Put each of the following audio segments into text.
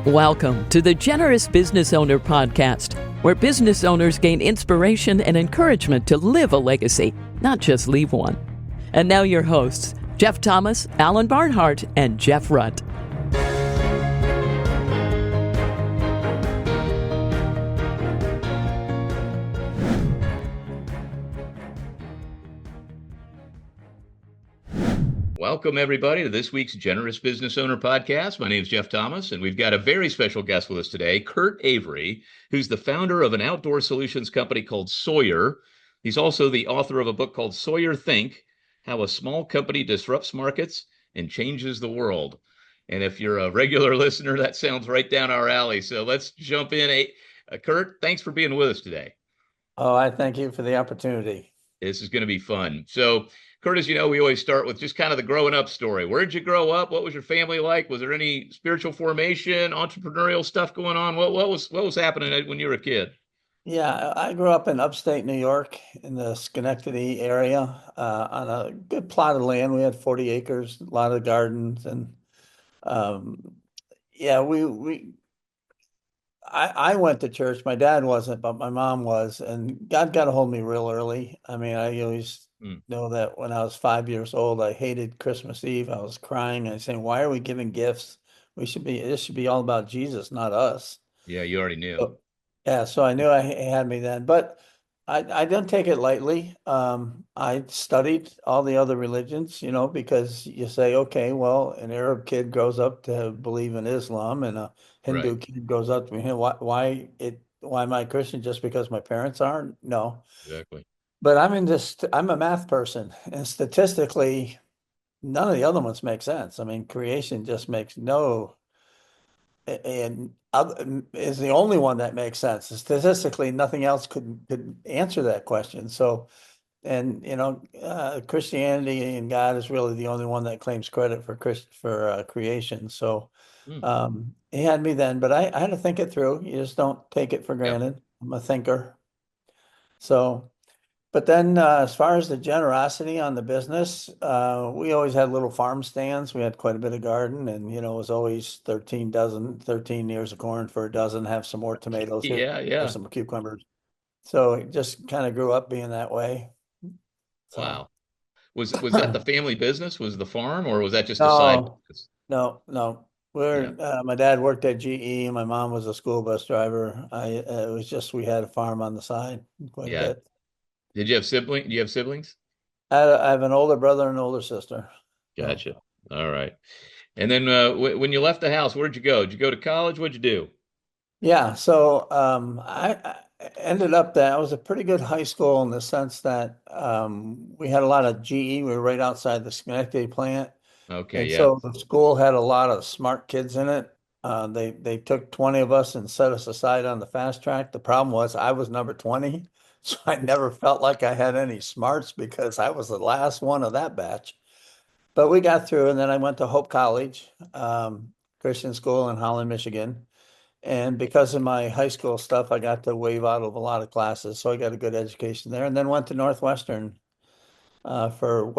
Welcome to the Generous Business Owner Podcast, where business owners gain inspiration and encouragement to live a legacy, not just leave one. And now your hosts, Jeff Thomas, Alan Barnhart, and Jeff Rutt. Welcome, everybody, to this week's Generous Business Owner Podcast. My name is Jeff Thomas, and we've got a very special guest with us today, Kurt Avery, who's the founder of an outdoor solutions company called Sawyer. He's also the author of a book called Sawyer Think: How a Small Company Disrupts Markets and Changes the World. And if you're a regular listener, that sounds right down our alley. So let's jump in. Kurt, thanks for being with us today. Oh, I thank you for the opportunity. This is going to be fun. So, Curtis, you know, we always start with just kind of the growing up story. Where did you grow up? What was your family like? Was there any spiritual formation, entrepreneurial stuff going on? What was happening when you were a kid? Yeah, I grew up in upstate New York in the Schenectady area on a good plot of land. We had 40 acres, a lot of gardens, and yeah, I went to church. My dad wasn't, but my mom was, and God got a hold of me real early. I mean, I always know that when I was 5 years old, I hated Christmas Eve. I was crying and saying, "Why are we giving gifts? This should be all about Jesus, not us." Yeah, you already knew. Yeah, so I knew he had me then, but I didn't take it lightly. I studied all the other religions, because you say, okay, well, an Arab kid grows up to believe in Islam, and a Hindu Right. kid grows up to be, why am I Christian just because my parents aren't? No, Exactly. but I'm a math person, and statistically, none of the other ones make sense. I mean, creation just makes no and is the only one that makes sense. Statistically, nothing else could answer that question. So, and Christianity and God is really the only one that claims credit for creation. So, Hmm. he had me then, but I had to think it through. You just don't take it for Yeah. granted. I'm a thinker. So, but then as far as the generosity on the business, we always had little farm stands. We had quite a bit of garden, and it was always 13 ears of corn for a dozen, have some more tomatoes here, Yeah, have yeah. some cucumbers. So it just kind of grew up being that way. So Wow. Was that the family business? Was the farm, or was that just a side no, business? no. Yeah. My dad worked at GE. My mom was a school bus driver. It was just, we had a farm on the side quite a Yeah. bit. Did you have siblings? Do you have siblings? I have an older brother and an older sister. So. Gotcha. All right. And then when you left the house, where'd you go? Did you go to college? What'd you do? Yeah, so I ended up that I was a pretty good high school in the sense that we had a lot of GE. We were right outside the Schenectady plant, Okay, and yeah. so the school had a lot of smart kids in it. They took 20 of us and set us aside on the fast track. The problem was I was number 20, so I never felt like I had any smarts because I was the last one of that batch. But we got through, and then I went to Hope College, Christian school in Holland, Michigan. And because of my high school stuff, I got to waive out of a lot of classes. So I got a good education there, and then went to Northwestern for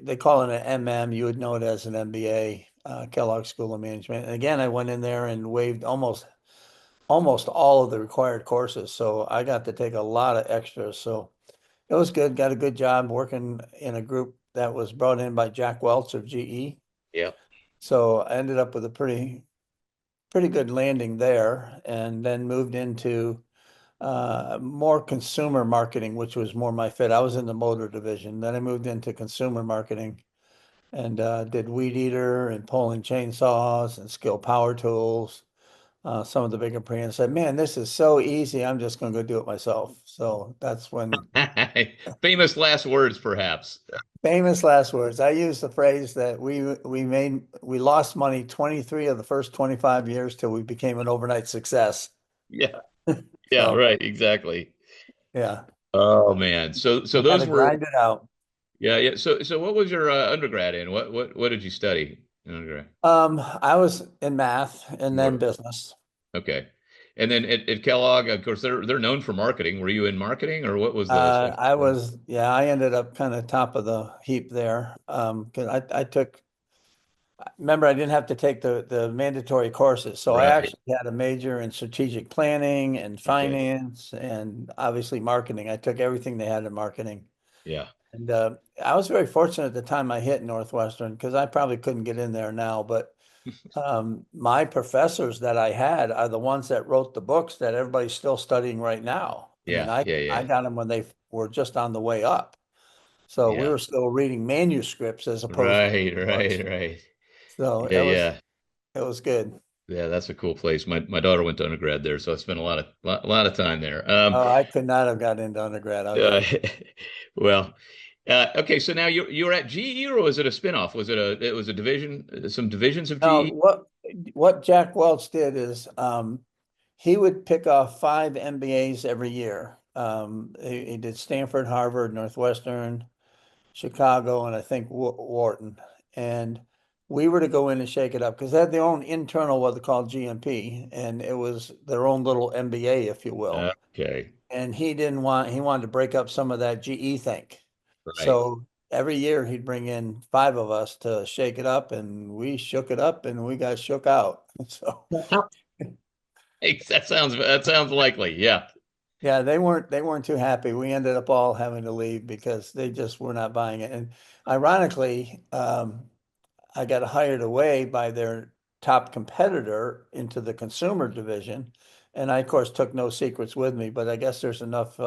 they call it an MM. You would know it as an MBA, Kellogg School of Management. And again, I went in there and waived almost all of the required courses. So I got to take a lot of extras. So it was good. Got a good job working in a group that was brought in by Jack Welch of GE. Yeah. So I ended up with a pretty good landing there, and then moved into more consumer marketing, which was more my fit. I was in the motor division. Then I moved into consumer marketing and did weed eater and pulling chainsaws and skill power tools. Some of the bigger brands said, "Man, this is so easy. I'm just going to go do it myself." So that's when Famous last words, perhaps. famous last words. I use the phrase that we lost money 23 of the first 25 years till we became an overnight success. Yeah. Yeah, So right, exactly. yeah, Oh man. So we had those to were grind it out. yeah, yeah. So what was your undergrad in? What did you study in undergrad? I was in math and You then were business. okay. And then at Kellogg, of course, they're known for marketing. Were you in marketing, or what was the specialty? Yeah, I ended up kind of top of the heap there. 'Cause I took remember, I didn't have to take the mandatory courses. So I Right. actually had a major in strategic planning and Okay. finance and obviously marketing. I took everything they had in marketing. Yeah. And I was very fortunate at the time I hit Northwestern because I probably couldn't get in there now. But my professors that I had are the ones that wrote the books that everybody's still studying right now. I mean, Yeah. Yeah. I Yeah. got them when they were just on the way up. So we Yeah. were still reading manuscripts as opposed to Right. books. Right. Right. So Yeah. Yeah. it was good. Yeah. That's a cool place. My daughter went to undergrad there, so I spent a lot of time there. Oh, I could not have got into undergrad, I'll tell Uh, you. well, okay. So now you're at GE, or was it a spinoff? It was a division, some divisions of Now, GE? what Jack Welch did is he would pick off 5 MBAs every year. He did Stanford, Harvard, Northwestern, Chicago, and I think Wharton. And we were to go in and shake it up because they had their own internal, what they call GMP, and it was their own little MBA, if you will. Okay. And he wanted to break up some of that GE think. Right. So every year he'd bring in 5 of us to shake it up, and we shook it up and we got shook out. So Hey, that sounds likely. Yeah. yeah, they weren't too happy. We ended up all having to leave because they just were not buying it. And ironically, I got hired away by their top competitor into the consumer division. And I, of course, took no secrets with me, but I guess there's enough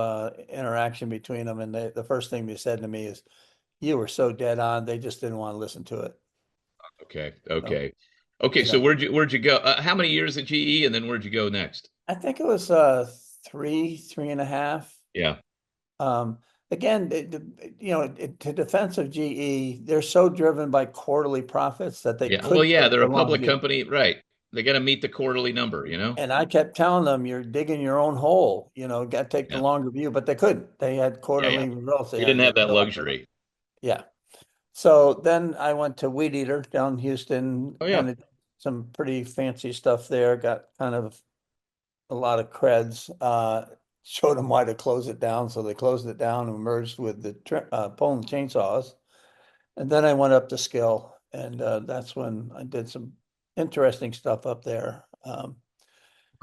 interaction between them. And the first thing they said to me is, "You were so dead on, they just didn't want to listen to it." Okay. So Okay. Okay. I So got, where'd you go? How many years at GE, and then where'd you go next? I think it was three and a half. Yeah. Um, again, to defense of GE, they're so driven by quarterly profits that they Yeah. Well, could yeah, take they're the a long public view. company, right? They got to meet the quarterly number. And I kept telling them, you're digging your own hole, got to take the Yeah. longer view, but they couldn't. They had Yeah. Yeah. quarterly results they They had didn't to have that fill up with. luxury. Yeah. So then I went to Weed Eater down in Houston, Oh, yeah. kind of some pretty fancy stuff there, got kind of a lot of creds, showed them why to close it down. So they closed it down and merged with the Poland chainsaws. And then I went up to Skill, and that's when I did some interesting stuff up there.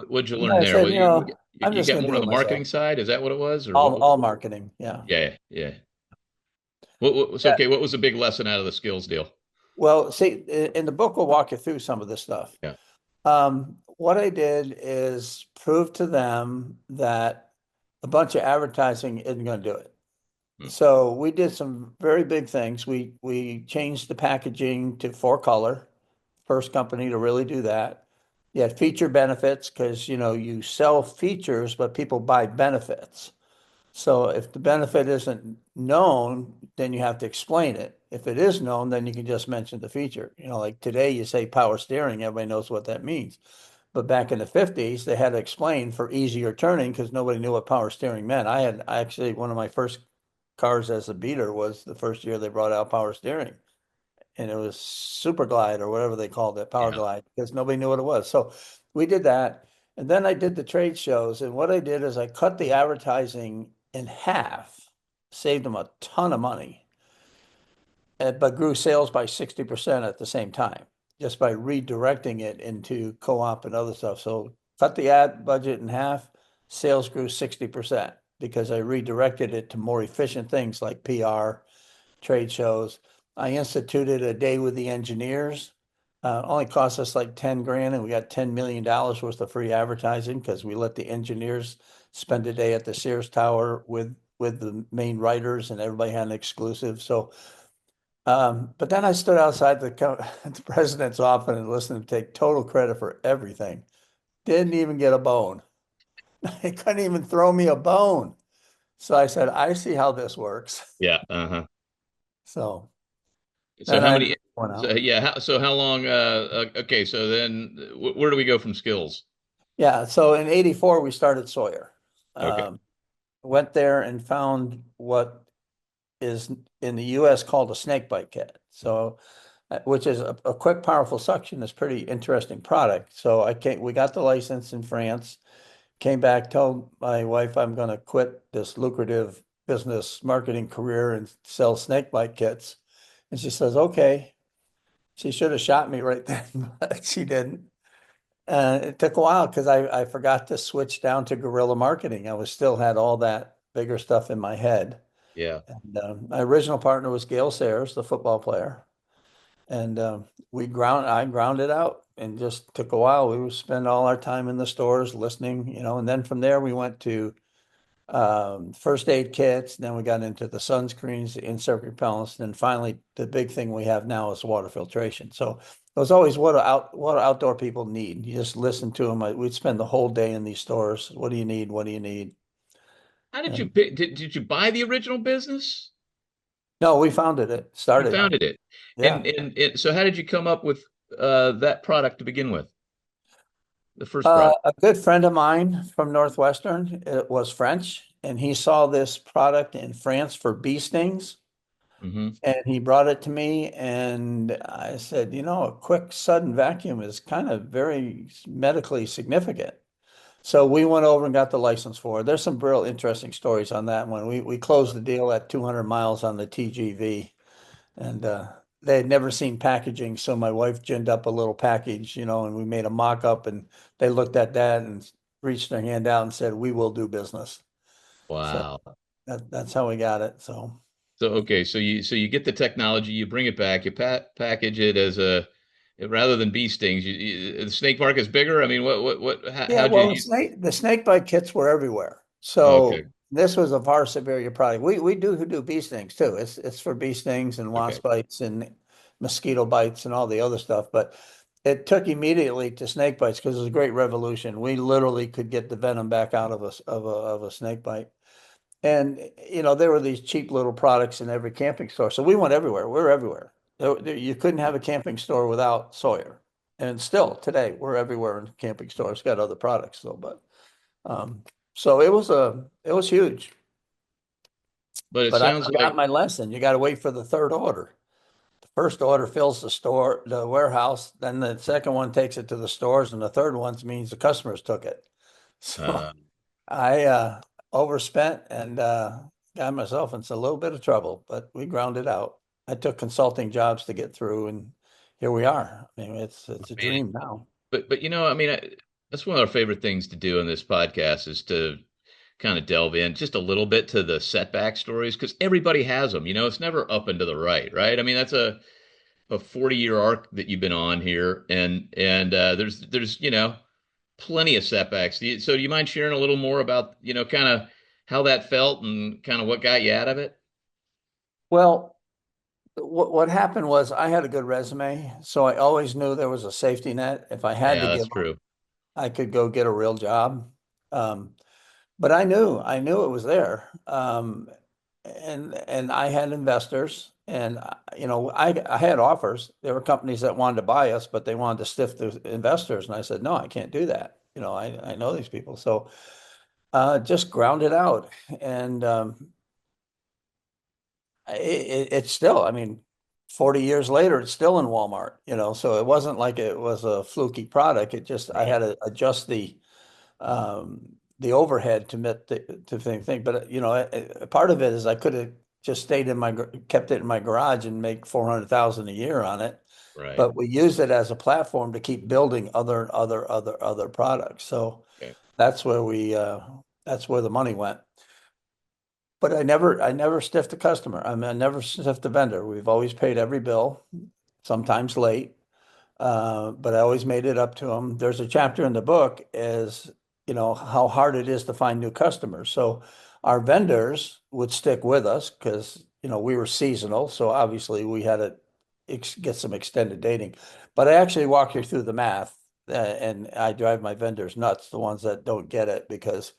What'd you And learn then I there? said, Well, I'm you just got going to more do on it the marketing myself. side. Is that what it was, or what? All marketing, yeah. Yeah. Yeah. What was Yeah. okay? What was the big lesson out of the skills deal? Well, see, in the book, we'll walk you through some of this stuff. Yeah. What I did is prove to them that a bunch of advertising isn't going to do it. Hmm. So we did some very big things. We changed the packaging to 4 color, first company to really do that. You had feature benefits because you sell features, but people buy benefits. So if the benefit isn't known, then you have to explain it. If it is known, then you can just mention the feature. Like today you say power steering, everybody knows what that means. But back in the 50s, they had to explain for easier turning because nobody knew what power steering meant. I actually, one of my first cars as a beater was the first year they brought out power steering. And it was Super Glide or whatever they called it, Power Yeah. Glide, because nobody knew what it was. So we did that. And then I did the trade shows. And what I did is I cut the advertising in half, saved them a ton of money, but grew sales by 60% at the same time, just by redirecting it into co-op and other stuff. So cut the ad budget in half, sales grew 60% because I redirected it to more efficient things like PR, trade shows. I instituted a day with the engineers. Only cost us like 10 grand and we got $10 million worth of free advertising because we let the engineers spend a day at the Sears Tower with the main writers and everybody had an exclusive. So but then I stood outside the president's office and listened to take total credit for everything. Didn't even get a bone. They couldn't even throw me a bone. So I said, I see how this works. Yeah. Uh-huh. So So then how I many? went So out. yeah. So how long? Okay. So then, where do we go from skills? Yeah. So in '84, we started Sawyer. Okay. Um, Went there and found what is in the US called a snake bite kit. So which is a quick, powerful suction is pretty interesting product. So we got the license in France, came back, told my wife I'm going to quit this lucrative business marketing career and sell snake bite kits. And she says, okay. She should have shot me right then, but she didn't. It took a while because I forgot to switch down to guerrilla marketing. I was still had all that bigger stuff in my head. Yeah. And my original partner was Gail Sayers, the football player. And I grounded out and just took a while. We would spend all our time in the stores listening, and then from there we went to first aid kits. Then we got into the sunscreens, the insect repellents, and then finally the big thing we have now is water filtration. So it was always what do outdoor people need. You just listen to them. We'd spend the whole day in these stores. What do you need? What do you need? How did you And pick, did you buy the original business? no, we founded it, You started it. founded it. Yeah. So how did you come up with that product to begin with? The first product. A good friend of mine from Northwestern, it was French, and he saw this product in France for bee stings. Hmm. And he brought it to me, and I said, a quick, sudden vacuum is kind of very medically significant. So we went over and got the license for it. There's some real interesting stories on that one. We closed the deal at 200 miles on the TGV, and they had never seen packaging. So my wife ginned up a little package, and we made a mock-up, and they looked at that and reached their hand out and said, "We will do business." So Wow. that's how we got it. So. So okay, so you get the technology, you bring it back, you package it as a rather than bee stings. The snake market is bigger. I mean, Yeah, how'd you well, use? the snake bite kits were everywhere. Okay, So this was a far superior product. We do bee stings too. It's for bee stings and okay. wasp bites and mosquito bites and all the other stuff. But it took immediately to snake bites because it was a great revolution. We literally could get the venom back out of a snake bite. And there were these cheap little products in every camping store. So we went everywhere. We're everywhere. You couldn't have a camping store without Sawyer. And still today, we're everywhere in camping stores. Got other products though, but um, so it was huge. But it But I sounds forgot like my lesson. You got to wait for the third order. The first order fills the warehouse. Then the second one takes it to the stores, and the third one means the customers took it. So uh, I overspent and got myself into a little bit of trouble, but we ground it out. I took consulting jobs to get through, and here we are. I mean, it's a I mean, dream now. but I mean, that's one of our favorite things to do on this podcast is to kind of delve in just a little bit to the setback stories because everybody has them. It's never up and to the right, right? I mean, that's a 40-year arc that you've been on here, and there's plenty of setbacks. So do you mind sharing a little more about kind of how that felt and kind of what got you out of it? Well, what happened was I had a good resume, so I always knew there was a safety net. If I had Yeah, to that's give up, true. I could go get a real job. Um, but I knew it was there. And I had investors, and I had offers. There were companies that wanted to buy us, but they wanted to stiff the investors, and I said, no, I can't do that. I know these people, so just ground it out, and it's still. I mean, 40 years later, it's still in Walmart. So it wasn't like it was a fluky product. It just I Right. had to adjust the overhead to met to thing. But a part of it is I could have just stayed kept it in my garage and make 400,000 a year on it. Right. But we used it as a platform to keep building other products. So Okay. that's where that's where the money went. But I never stiffed the customer. I mean, I never stiffed the vendor. We've always paid every bill, sometimes late. But I always made it up to them. There's a chapter in the book is, how hard it is to find new customers. So our vendors would stick with us because, we were seasonal. So obviously we had to get some extended dating. But I actually walk you through the math and I drive my vendors nuts, the ones that don't get it, because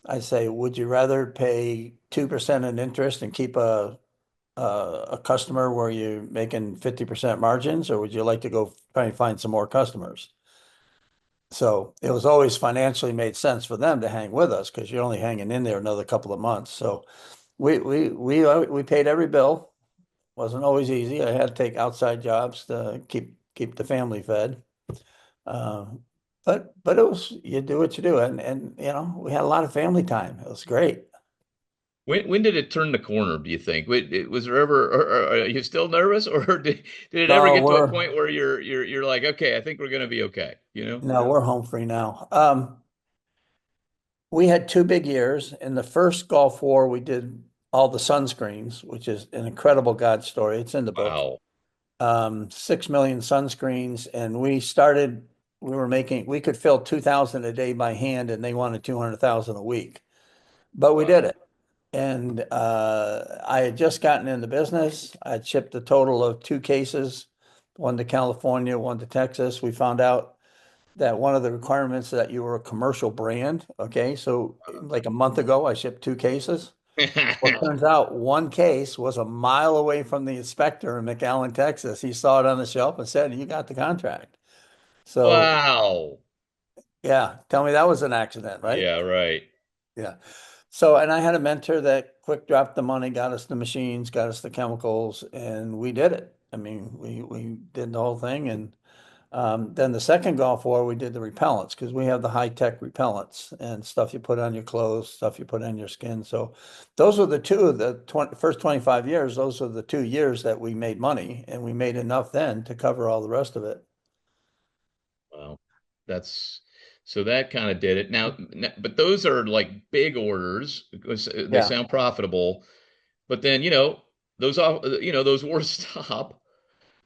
I say, would you rather pay 2% in interest and keep a customer where you're making 50% margins, or would you like to go try and find some more customers? So it was always financially made sense for them to hang with us because you're only hanging in there another couple of months. So we paid every bill. Wasn't always easy. I had to take outside jobs to keep the family fed. Uh, but it was you do what you do, and we had a lot of family time. It was great. When did it turn the corner, do you think? Was there ever, or are you still nervous, or did it ever No, get to a we're point where you're like, okay, I think we're going to be okay, you know? no, we're home free now. We had 2 big years. In the first Gulf War, we did all the sunscreens, which is an incredible God story. It's in the book. Wow. 6 million sunscreens, and we could fill 2,000 a day by hand, and they wanted 200,000 a week. But we did Wow. it. And I had just gotten in the business. I had shipped a total of 2 cases, one to California, one to Texas. We found out that one of the requirements that you were a commercial brand. Okay, so like a month ago, I shipped 2 cases. Well, it turns out one case was a mile away from the inspector in McAllen, Texas. He saw it on the shelf and said, "You got the contract." So, Wow. yeah, tell me that was an accident, right? Yeah, right. Yeah. So, and I had a mentor that quick dropped the money, got us the machines, got us the chemicals, and we did it. I mean, we did the whole thing. And then the second Gulf War, we did the repellents because we have the high-tech repellents and stuff you put on your clothes, stuff you put on your skin. So those were the two, first 25 years, those are the 2 years that we made money, and we made enough then to cover all the rest of it. Wow. That's so that kind of did it. But those are like big orders because they Yeah. sound profitable. But then, those wars stop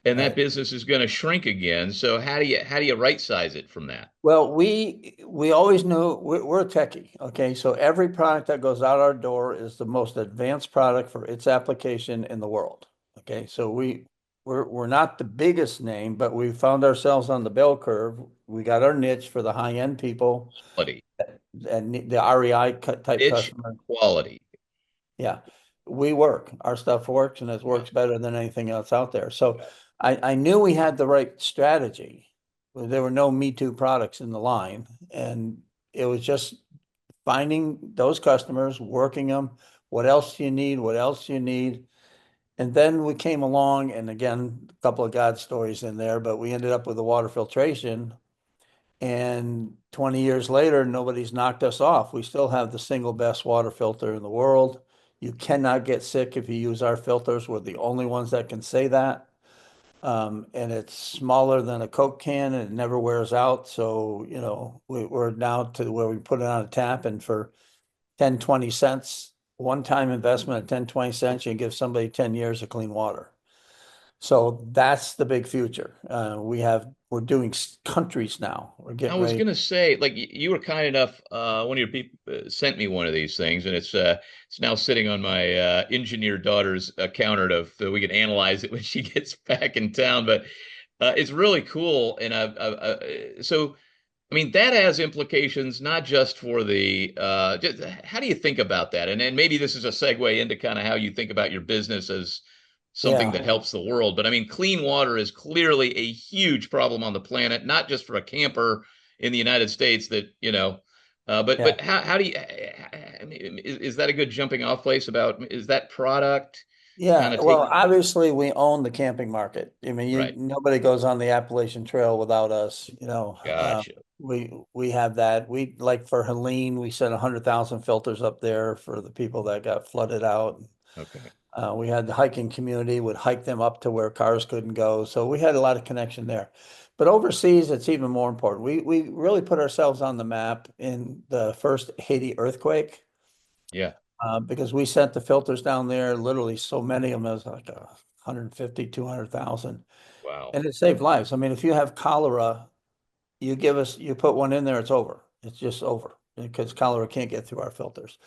and that Right. business is going to shrink again. So how do you right size it from that? Well, we always knew we're a techie, okay? So every product that goes out our door is the most advanced product for its application in the world. Okay, so we're not the biggest name, but we found ourselves on the bell curve. We got our niche for the high-end people Quality, and the REI type niche, customer. quality. Yeah, we work. Our stuff works and it Yeah. works better than anything else out there. So I knew we had the right strategy. There were no Me Too products in the line, and it was just finding those customers, working them. What else do you need? What else do you need? And then we came along, and again, a couple of God stories in there, but we ended up with the water filtration. And 20 years later, nobody's knocked us off. We still have the single best water filter in the world. You cannot get sick if you use our filters. We're the only ones that can say that. And it's smaller than a Coke can and it never wears out. So, we're now to where we put it on a tap, and for 10, 20 cents, one-time investment of 10, 20 cents, you give somebody 10 years of clean water. So that's the big future. We're doing countries now. We're I getting was ready. gonna say, like you were kind enough. One of your people sent me one of these things, and it's now sitting on my engineer daughter's counter so we can analyze it when she gets back in town. But it's really cool, and so I mean, that has implications not just for how do you think about that? And then maybe this is a segue into kind of how you think about your business as something Yeah, that helps the world. But I mean, clean water is clearly a huge problem on the planet, not just for a camper in the United States yeah. but how do you, I mean, is that a good jumping off place is that product kind Yeah, of well, taking, obviously we own the camping market. I mean, right? nobody goes on the Appalachian Trail without us, Gotcha. we have that. We like for Helene, we sent 100,000 filters up there for the people that got flooded out. Okay. We had the hiking community would hike them up to where cars couldn't go. So we had a lot of connection there. But overseas, it's even more important. We really put ourselves on the map in the first Haiti earthquake. Yeah. Because we sent the filters down there, literally so many of them, it was like 150, 200,000, Wow. and it saved lives. I mean, if you have cholera, you put one in there, it's over. It's just over because cholera can't get through our filters.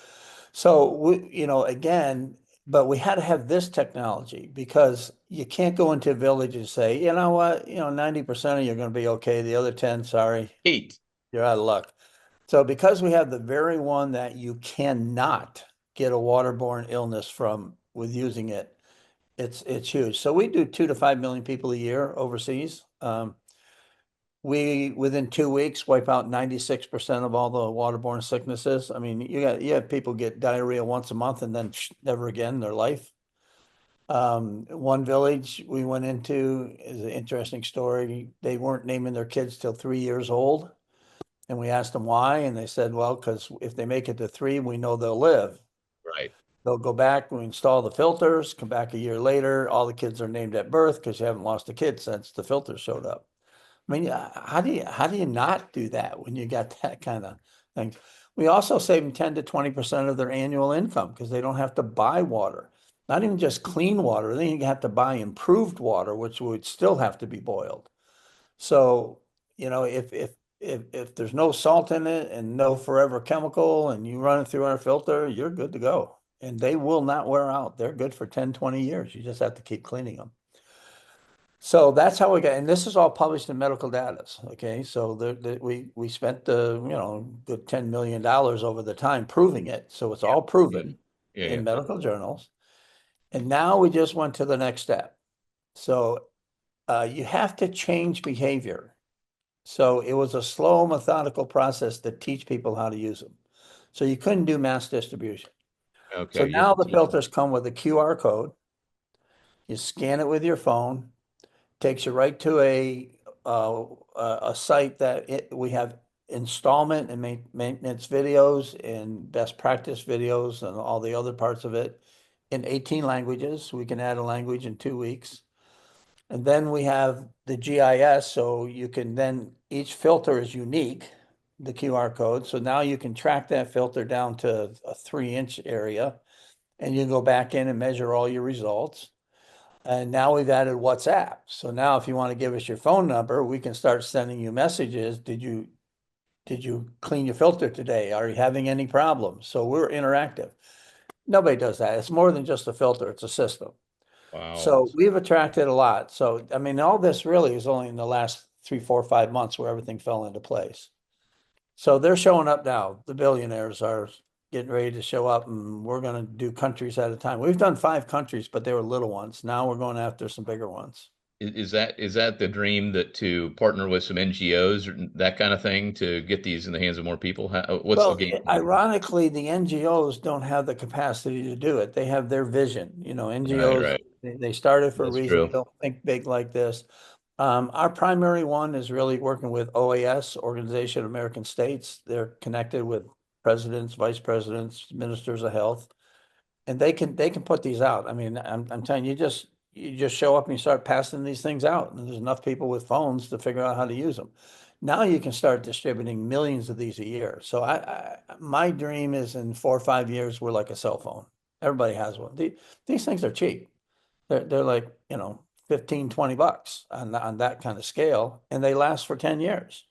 So again, but we had to have this technology because you can't go into a village and say, you know what, 90% of you are going to be okay. The other 10, sorry, Eight. you're out of luck. So because we have the very one that you cannot get a waterborne illness from with using it, it's huge. So we do 2 to 5 million people a year overseas. We within 2 weeks wipe out 96% of all the waterborne sicknesses. I mean, you have people get diarrhea once a month and then never again in their life. One village we went into is an interesting story. They weren't naming their kids till 3 years old. And we asked them why, and they said, well, because if they make it to 3, we know they'll live. Right. They'll go back, we install the filters, come back a year later, all the kids are named at birth because you haven't lost a kid since the filters showed up. I mean, how do you not do that when you got that kind of thing? We also save them 10 to 20% of their annual income because they don't have to buy water. Not even just clean water, they have to buy improved water, which would still have to be boiled. So, if there's no salt in it and no forever chemical and you run it through our filter, you're good to go. And they will not wear out. They're good for 10, 20 years. You just have to keep cleaning them. So that's how we got, and this is all published in medical data. Okay, so we spent good $10 million over the time proving it. So it's Yeah. all Yeah. proven Yeah. Yeah. in medical journals. And now we just went to the next step. So you have to change behavior. So it was a slow, methodical process to teach people how to use them. So you couldn't do mass distribution. So Okay. You have now to the teach them. filters come with a QR code. You scan it with your phone, takes you right to a site that we have installment and maintenance videos and best practice videos and all the other parts of it in 18 languages. We can add a language in 2 weeks. And then we have the GIS, so you can then, each filter is unique, the QR code. So now you can track that filter down to a 3-inch area and you go back in and measure all your results. And now we've added WhatsApp. So now if you want to give us your phone number, we can start sending you messages. Did you clean your filter today? Are you having any problems? So we're interactive. Nobody does that. It's more than just a filter, it's a system. Wow. So we've attracted a lot. So, I mean, all this really is only in the last 3, 4, 5 months where everything fell into place. So they're showing up now. The billionaires are getting ready to show up, and we're going to do countries at a time. We've done 5 countries, but they were little ones. Now we're going after some bigger ones. Is that the dream, that to partner with some NGOs or that kind of thing to get these in the hands of more people? What's the Well, game plan? ironically, the NGOs don't have the capacity to do it. They have their vision. Right, NGOs, right. they started for a That's reason. They true. don't think big like this. Our primary one is really working with OAS, Organization of American States. They're connected with presidents, vice presidents, ministers of health, and they can put these out. I mean, I'm telling you, you just show up and you start passing these things out, and there's enough people with phones to figure out how to use them. Now you can start distributing millions of these a year. So my dream is in 4 or 5 years, we're like a cell phone. Everybody has one. These things are cheap. They're like, 15, $20 on that kind of scale, and they last for 10 years.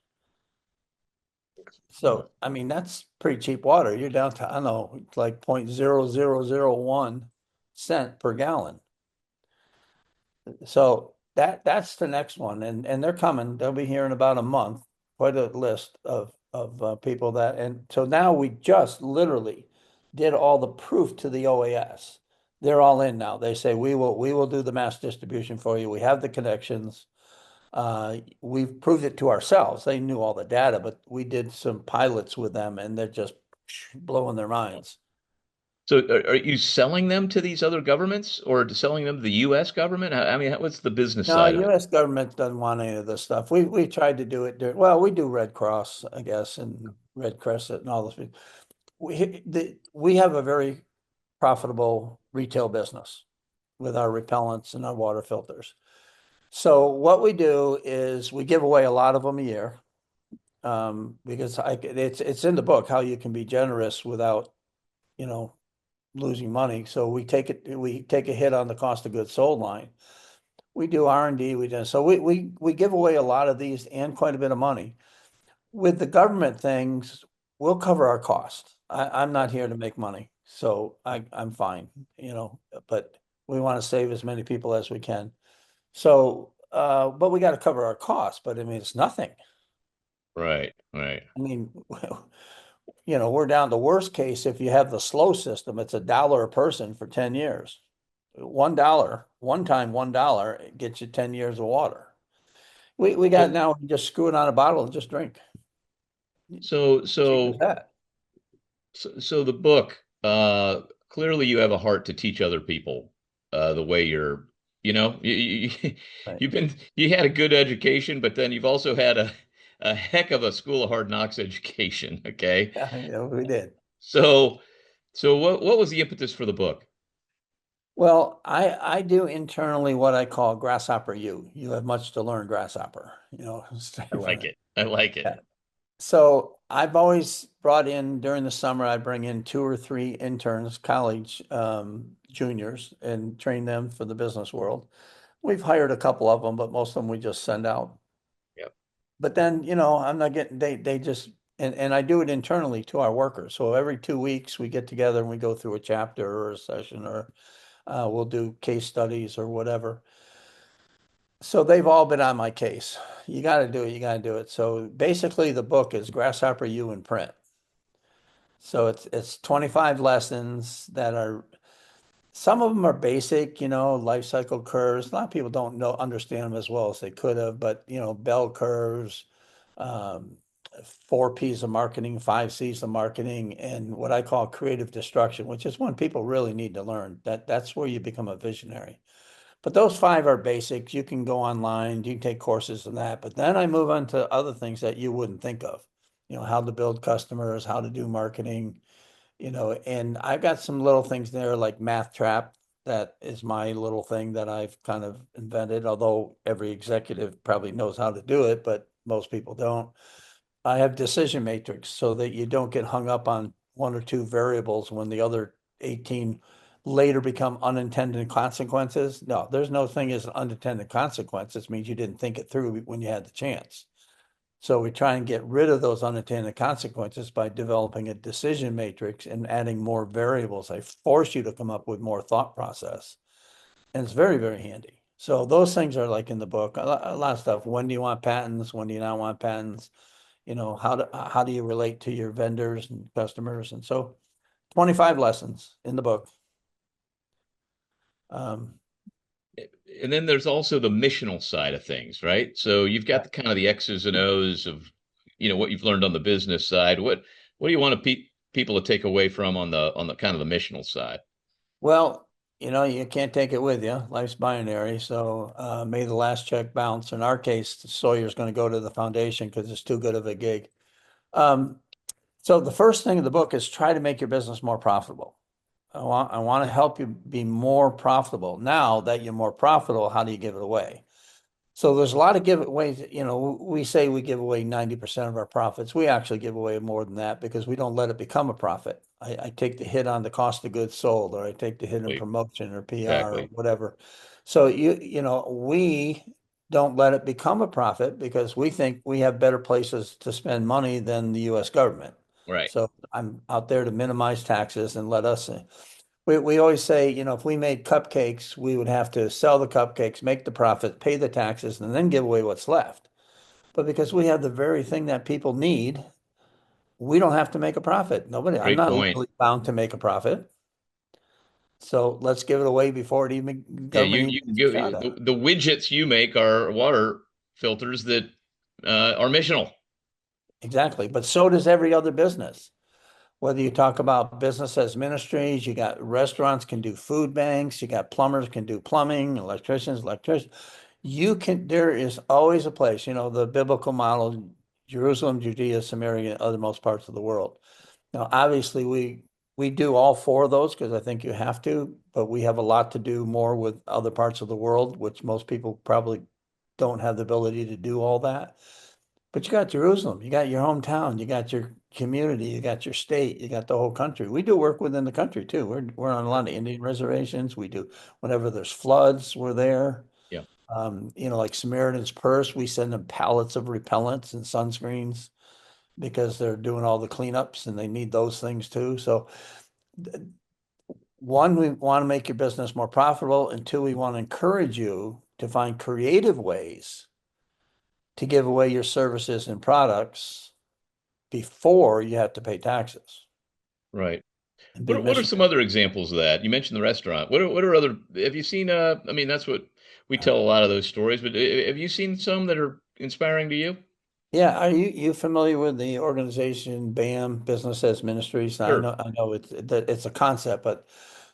Huh. So, I mean, that's pretty cheap water. You're down to, I don't know, like 0.0001 cent per gallon. So that's the next one, and they're coming. They'll be here in about a month. Quite a list of people that, and so now we just literally did all the proof to the OAS. They're all in now. They say we will do the mass distribution for you. We have the connections. We've proved it to ourselves. They knew all the data, but we did some pilots with them, and they're just blowing their minds. So are you selling them to these other governments or selling them to the U.S. government? I mean, what's the business No, side of it? U.S. government doesn't want any of this stuff. We tried to do it well, we do Red Cross, I guess, and Red Crescent and all those. We have a very profitable retail business with our repellents and our water filters. So what we do is we give away a lot of them a year. Because it's in the book how you can be generous without, you know, losing money. So we take a hit on the cost of goods sold line. We do R&D, so we give away a lot of these and quite a bit of money. With the government things, we'll cover our costs. I'm not here to make money, so I'm fine, but we want to save as many people as we can. So, but we got to cover our costs, but I mean, it's nothing. Right, right. I mean, we're down to worst case. If you have the slow system, it's $1 a person for 10 years. $1, one time $1 gets you 10 years of water. We got So, now, just screw it on a bottle and just drink. so, Cheap as so, that. so the book, clearly you have a heart to teach other people, the way Right. you had a good education, but then you've also had a heck of a school of hard knocks education. Okay. Yeah, we did. So So what was the impetus for the book? Well, I do internally what I call grasshopper you. You have much to learn, grasshopper, I straight from like it. it. I like it. Yeah. So I've always brought in during the summer, I bring in two or three interns, college juniors, and train them for the business world. We've hired a couple of them, but most of them we just send out. Yep. But then, I'm not getting, they just, and I do it internally to our workers. So every 2 weeks we get together and we go through a chapter or a session, or we'll do case studies or whatever. So they've all been on my case. You got to do it. You got to do it. So basically, the book is Grasshopper U in print. So it's 25 lessons that are, some of them are basic, life cycle curves. A lot of people don't understand them as well as they could have, but bell curves, um, 4 P's of marketing, 5 C's of marketing, and what I call creative destruction, which is one people really need to learn. That's where you become a visionary. But those five are basics. You can go online, you can take courses in that. But then I move on to other things that you wouldn't think of. How to build customers, how to do marketing, and I've got some little things there like Math Trap. That is my little thing that I've kind of invented, although every executive probably knows how to do it, but most people don't. I have decision matrix so that you don't get hung up on one or two variables when the other 18 later become unintended consequences. No, there's no thing as unintended consequences. It means you didn't think it through when you had the chance. So we try and get rid of those unintended consequences by developing a decision matrix and adding more variables. I force you to come up with more thought process. And it's very, very handy. So those things are like in the book, a lot of stuff. When do you want patents? When do you not want patents? How do you relate to your vendors and customers? And so 25 lessons in the book. Um, And then there's also the missional side of things, right? So you've got the kind of the X's and O's of, what you've learned on the business side. What do you want people to take away from on the kind of the missional side? well, you can't take it with you. Life's binary. So may the last check bounce. In our case, Sawyer's going to go to the foundation because it's too good of a gig. Um, so the first thing in the book is try to make your business more profitable. I want to help you be more profitable. Now that you're more profitable, how do you give it away? So there's a lot of giveaways. We say we give away 90% of our profits. We actually give away more than that because we don't let it become a profit. I take the hit on the cost of goods sold, or I take the hit in Wait, promotion or PR or exactly. whatever. So we don't let it become a profit because we think we have better places to spend money than the US government. Right. So I'm out there to minimize taxes and let us. We always say, if we made cupcakes, we would have to sell the cupcakes, make the profit, pay the taxes, and then give away what's left. But because we have the very thing that people need, we don't have to make a profit. I'm Great not point. legally bound to make a profit. So let's give it away before Yeah, government you even you can gets a go shot at it. the widgets you make are water filters that are missional. Exactly. But so does every other business. Whether you talk about business as ministries, you got restaurants can do food banks, you got plumbers can do plumbing, electricians. There is always a place, the biblical model, Jerusalem, Judea, Samaria, and other most parts of the world. Now, obviously, we do all four of those because I think you have to, but we have a lot to do more with other parts of the world, which most people probably don't have the ability to do all that. But you got Jerusalem, you got your hometown, you got your community, you got your state, you got the whole country. We do work within the country too. We're on a lot of Indian reservations. We do whenever there's floods, we're there. Yeah, Like Samaritan's Purse, we send them pallets of repellents and sunscreens because they're doing all the cleanups and they need those things too. So one, we want to make your business more profitable, and two, we want to encourage you to find creative ways to give away your services and products before you have to pay taxes right. and be What are some missionary. other examples of that? You mentioned the restaurant. What are other? Have you seen? I mean, that's what we tell a lot of those stories. But have you seen some that are inspiring to you? Yeah, are you familiar with the organization BAM, Business as Ministries? I Sure. know I know it's a concept, but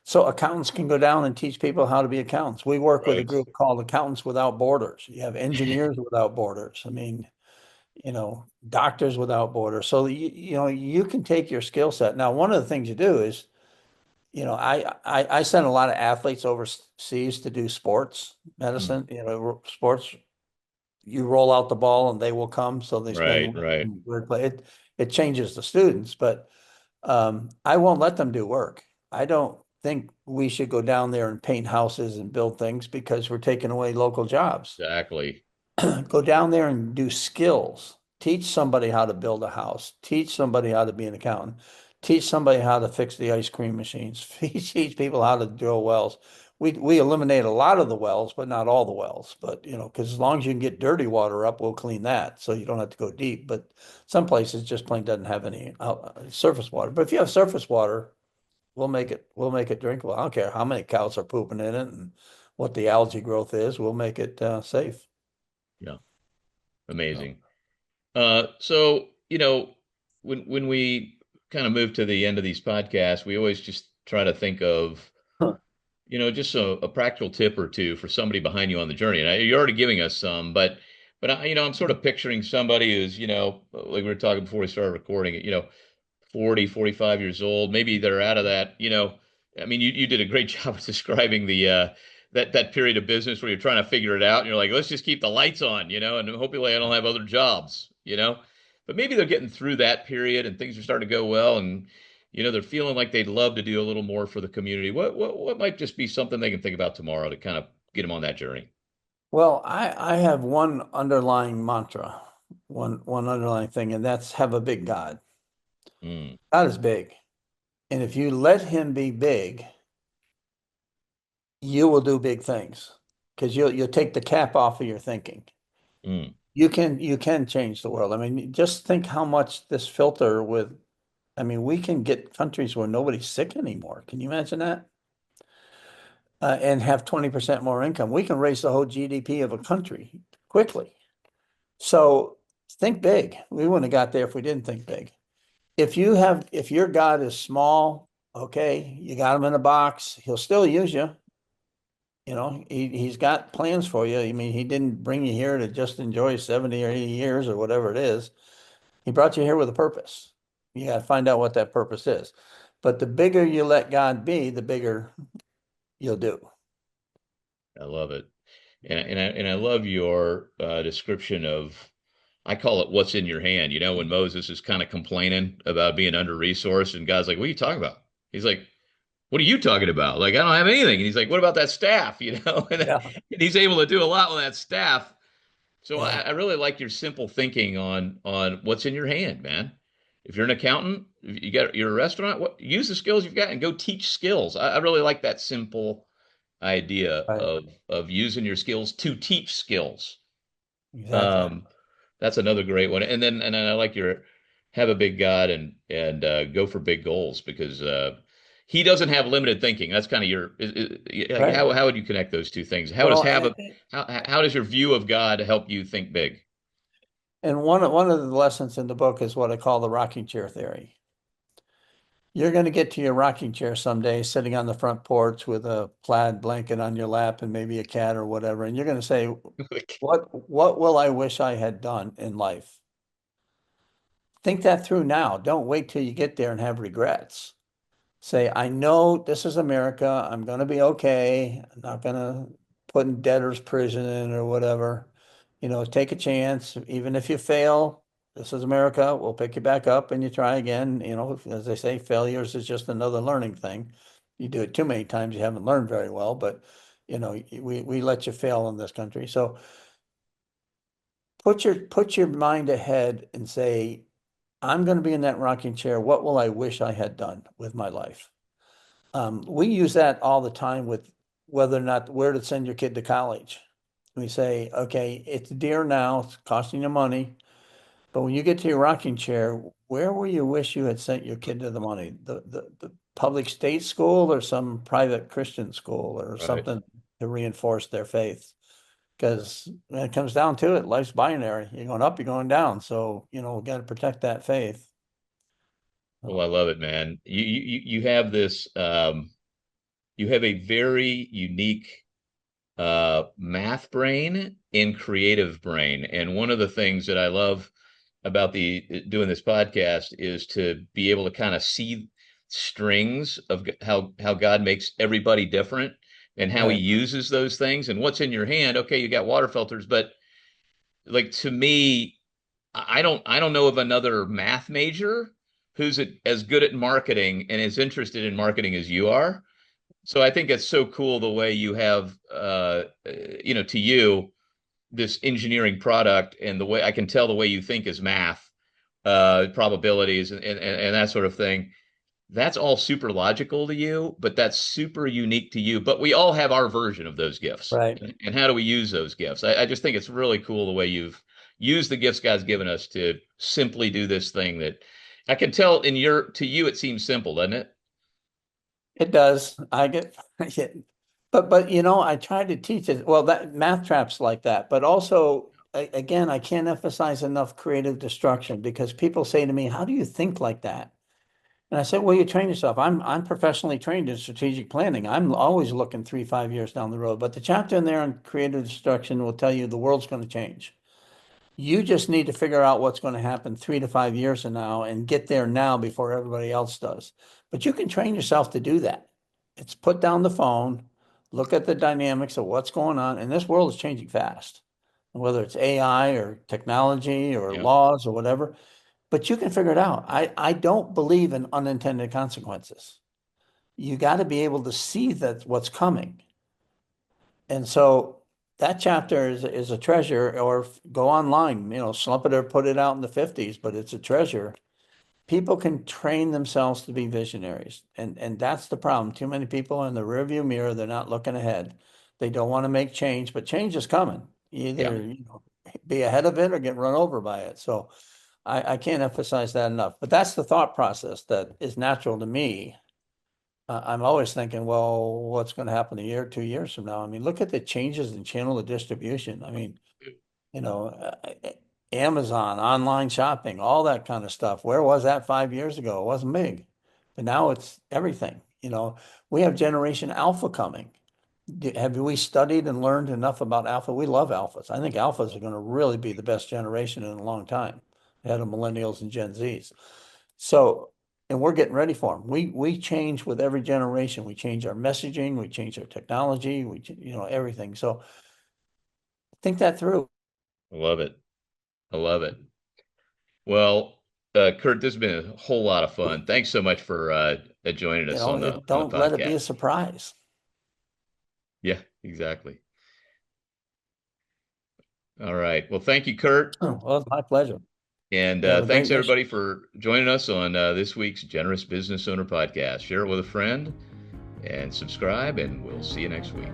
so accountants can go down and teach people how to be accountants. We work with a Right. group called Accountants Without Borders. You have engineers without borders. I mean, doctors without borders. So you can take your skill set. Now, one of the things you do is I send a lot of athletes overseas to do sports Mm. medicine, sports. You roll out the ball and they will come. So they spend a Right, week right. in weird play. It changes the students, but I won't let them do work. I don't think we should go down there and paint houses and build things because we're taking away local jobs. Exactly. Go down there and do skills. Teach somebody how to build a house. Teach somebody how to be an accountant. Teach somebody how to fix the ice cream machines. Teach people how to drill wells. We eliminate a lot of the wells, but not all the wells. But because as long as you can get dirty water up, we'll clean that, so you don't have to go deep. But some places just plain doesn't have any surface water. But if you have surface water, we'll make it drinkable. I don't care how many cows are pooping in it and what the algae growth is. We'll make it safe. Yeah. So. Amazing. So, when we kind of move to the end of these podcasts, we always just try to think of, just a practical tip or two for somebody behind you on the journey. And you're already giving us some, but I'm sort of picturing somebody who's, like we were talking before we started recording it, 40, 45 years old. Maybe they're out of that, I mean, you did a great job of describing that period of business where you're trying to figure it out and you're like, let's just keep the lights on, and hopefully I don't have other jobs. But maybe they're getting through that period and things are starting to go well and they're feeling like they'd love to do a little more for the community. What might just be something they can think about tomorrow to kind of get them on that journey? Well, I have one underlying mantra, one underlying thing, and that's have a big God. Mm, God is big. And if you let him be big, you will do big things because you'll take the cap off of your thinking. mm, You can change the world. I mean, just think how much this filter with, I mean, we can get countries where nobody's sick anymore. Can you imagine that? And have 20% more income. We can raise the whole GDP of a country quickly. So think big. We wouldn't have got there if we didn't think big. If your God is small, okay, you got him in a box, he'll still use you. He's got plans for you. I mean, he didn't bring you here to just enjoy 70 or 80 years or whatever it is. He brought you here with a purpose. You got to find out what that purpose is. But the bigger you let God be, the bigger you'll do. I love it. And I love your description of, I call it what's in your hand. When Moses is kind of complaining about being under resourced, and God's like, "What are you talking about?" He's like, "What are you talking about? Like, I don't have anything." And he's like, "What about that staff?" Yeah. And he's able to do a lot with that staff. So Yeah. I really like your simple thinking on what's in your hand, man. If you're an accountant, if you're a restaurant, use the skills you've got and go teach skills. I really like that simple idea Right. of using your skills to teach skills. Exactly. Um, that's another great one. And then I like your have a big God and go for big goals because he doesn't have limited thinking. That's kind of like Right. how would you connect those two things? Well, How does your view of God help you think big? and one of the lessons in the book is what I call the rocking chair theory. You're going to get to your rocking chair someday, sitting on the front porch with a plaid blanket on your lap and maybe a cat or whatever, and you're going to say, "What will I wish I had done in life?" Think that through now. Don't wait till you get there and have regrets. Say, "I know this is America. I'm going to be okay. I'm not going to put in debtor's prison or whatever. Take a chance. Even if you fail, this is America. We'll pick you back up and you try again. As they say, failures is just another learning thing. You do it too many times, you haven't learned very well, but we let you fail in this country. So put your mind ahead and say, I'm going to be in that rocking chair. What will I wish I had done with my life? We use that all the time with whether or not where to send your kid to college. We say, okay, it's dear now, it's costing you money. But when you get to your rocking chair, where will you wish you had sent your kid to the money? The public state school or some private Christian school or Right. something to reinforce their faith? Because when it comes down to it, life's binary. You're going up, you're going down. So, we got to protect that faith. Well, I So, love it, man. You have this you have a very unique math brain and creative brain. And one of the things that I love about the doing this podcast is to be able to kind of see strings of how God makes everybody different and how he Right. uses those things and what's in your hand. Okay, you got water filters, but like to me, I don't know of another math major who's as good at marketing and as interested in marketing as you are. So I think it's so cool the way you have, to you, this engineering product and the way I can tell the way you think is math, probabilities and that sort of thing. That's all super logical to you, but that's super unique to you. But we all have our version of those gifts. Right. And how do we use those gifts? I just think it's really cool the way you've used the gifts God's given us to simply do this thing that I can tell to you, it seems simple, doesn't it? It does. I get, but I try to teach it. Well, that math traps like that, but also again, I can't emphasize enough creative destruction because people say to me, "How do you think like that?" And I said, "Well, you train yourself. I'm professionally trained in strategic planning. I'm always looking 3, 5 years down the road. But the chapter in there on creative destruction will tell you the world's going to change. You just need to figure out what's going to happen 3 to 5 years from now and get there now before everybody else does. But you can train yourself to do that. It's put down the phone, look at the dynamics of what's going on, and this world is changing fast. Whether it's AI or technology or Yeah. laws or whatever, but you can figure it out. I don't believe in unintended consequences. You got to be able to see that what's coming. And so that chapter is a treasure, or go online, slump it or put it out in the 50s, but it's a treasure. People can train themselves to be visionaries. And that's the problem. Too many people are in the rearview mirror. They're not looking ahead. They don't want to make change, but change is coming. Yeah. Either, be ahead of it or get run over by it. So I can't emphasize that enough. But that's the thought process that is natural to me. I'm always thinking, well, what's going to happen a year, 2 years from now? I mean, look at the changes in channel of distribution. I mean, you know, Amazon, online shopping, all that kind of stuff. Where was that 5 years ago? It wasn't big, but now it's everything. We have Generation Alpha coming. Have we studied and learned enough about alpha? We love alphas. I think alphas are going to really be the best generation in a long time, ahead of millennials and Gen Zs. So, and we're getting ready for them. We change with every generation. We change our messaging, we change our technology, everything. So think that through. I love it. I love it. Well, Kurt, this has been a whole lot of fun. Thanks so much for joining us on the Don't let it be a podcast. surprise. Yeah, exactly. All right. Well, thank you, Kurt. Well, it's my pleasure. And You have a thanks great mission. everybody for joining us on this week's Generous Business Owner Podcast. Share it with a friend and subscribe, and we'll see you next week.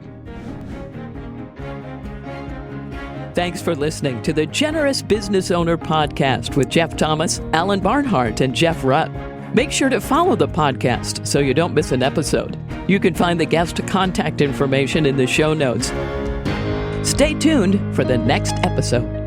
Thanks for listening to the Generous Business Owner Podcast with Jeff Thomas, Alan Barnhart, and Jeff Rutt. Make sure to follow the podcast so you don't miss an episode. You can find the guest contact information in the show notes. Stay tuned for the next episode.